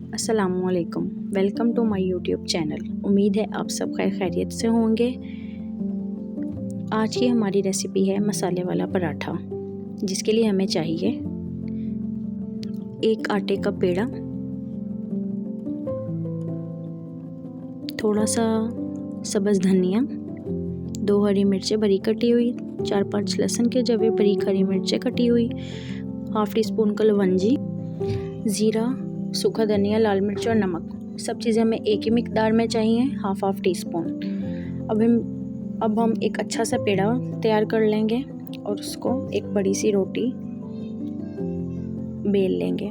अस्सलामुअलैकुम। Welcome to my YouTube channel. उम्मीद है आप सब खैरियत से होंगे। आज की हमारी रेसिपी है मसाले वाला पराठा, जिसके लिए हमें चाहिए एक आटे का पेड़ा, थोड़ा सा सब्ज़ धनिया, 2 हरी मिर्चें बारीक कटी हुई, 4-5 लहसुन के जवे बारीक हरी मिर्चें कटी हुई, हाफ़ टी स्पून कलवंजी, ज़ीरा, सूखा धनिया, लाल मिर्च और नमक। सब चीज़ें हमें एक ही मिकदार में चाहिए, हाफ़ टी स्पून। अब हम एक अच्छा सा पेड़ा तैयार कर लेंगे और उसको एक बड़ी सी रोटी बेल लेंगे।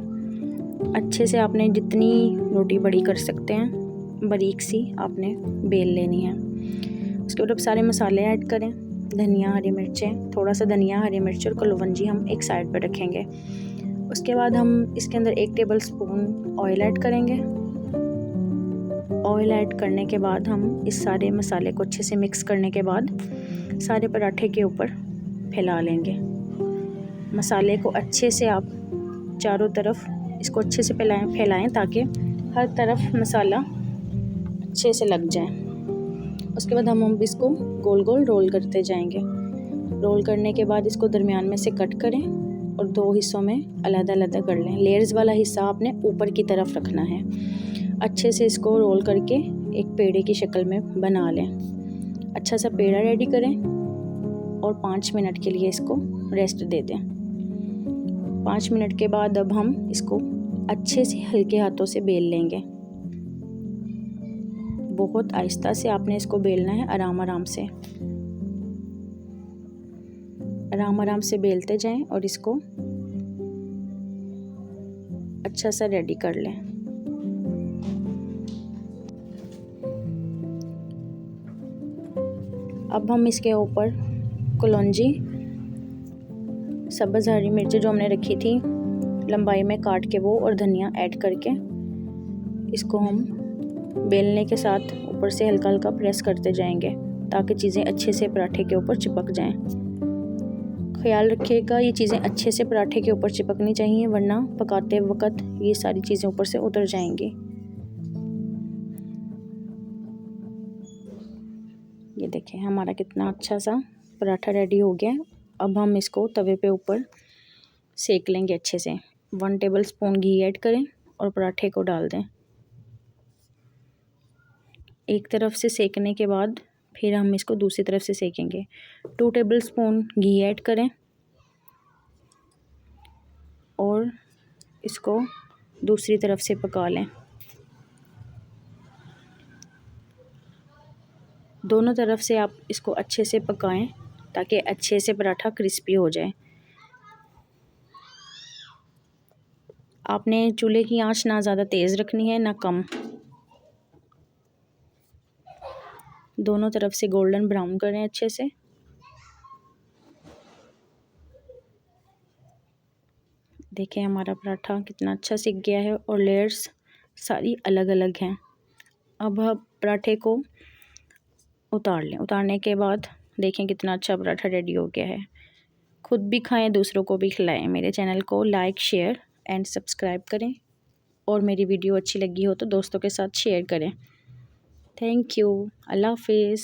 अच्छे से आपने जितनी रोटी बड़ी कर सकते हैं बारीक सी आपने बेल लेनी है। उसके बाद अब सारे मसाले ऐड करें। धनिया, हरी मिर्चें, थोड़ा सा धनिया, हरी मिर्च और कलौंजी हम एक साइड पर रखेंगे। उसके बाद हम इसके अंदर 1 टेबल स्पून ऑयल ऐड करेंगे। ऑयल ऐड करने के बाद हम इस सारे मसाले को अच्छे से मिक्स करने के बाद सारे पराठे के ऊपर फैला लेंगे। मसाले को अच्छे से आप चारों तरफ इसको अच्छे से फैलाएं ताकि हर तरफ मसाला अच्छे से लग जाए। उसके बाद हम इसको गोल गोल रोल करते जाएंगे। रोल करने के बाद इसको दरमियान में से कट करें और 2 हिस्सों में अलग-अलग कर लें। लेयर्स वाला हिस्सा आपने ऊपर की तरफ रखना है। अच्छे से इसको रोल करके एक पेड़े की शक्ल में बना लें। अच्छा सा पेड़ा रेडी करें और 5 मिनट के लिए इसको रेस्ट दे दें। 5 मिनट के बाद अब हम इसको अच्छे से हल्के हाथों से बेल लेंगे। बहुत आहिस्ता से आपने इसको बेलना है, आराम आराम से बेलते जाएं और इसको अच्छा सा रेडी कर लें। अब हम इसके ऊपर कलौंजी, सब्ज़ हरी मिर्चें जो हमने रखी थी लंबाई में काट के वो और धनिया ऐड करके इसको हम बेलने के साथ ऊपर से हल्का हल्का प्रेस करते जाएंगे ताकि चीज़ें अच्छे से पराठे के ऊपर चिपक जाएं। ख्याल रखिएगा ये चीज़ें अच्छे से पराठे के ऊपर चिपकनी चाहिए, वरना पकाते वक्त ये सारी चीज़ें ऊपर से उतर जाएंगी। ये देखें हमारा कितना अच्छा सा पराठा रेडी हो गया है। अब हम इसको तवे पे ऊपर सेक लेंगे अच्छे से। 1 टेबल स्पून घी ऐड करें और पराठे को डाल दें। एक तरफ से सेकने के बाद फिर हम इसको दूसरी तरफ से सेकेंगे। 2 टेबल स्पून घी ऐड करें और इसको दूसरी तरफ से पका लें। दोनों तरफ से आप इसको अच्छे से पकाएं ताकि अच्छे से पराठा क्रिस्पी हो जाए। आपने चूल्हे की आंच ना ज़्यादा तेज़ रखनी है ना कम। दोनों तरफ से गोल्डन ब्राउन करें अच्छे से। देखें हमारा पराठा कितना अच्छा सिक गया है और लेयर्स सारी अलग अलग हैं। अब हम पराठे को उतार लें। उतारने के बाद देखें कितना अच्छा पराठा रेडी हो गया है। खुद भी खाएं, दूसरों को भी खिलाएं। मेरे चैनल को लाइक, शेयर एंड सब्सक्राइब करें और मेरी वीडियो अच्छी लगी हो तो दोस्तों के साथ शेयर करें। Thank you. अल्लाह हाफिज़।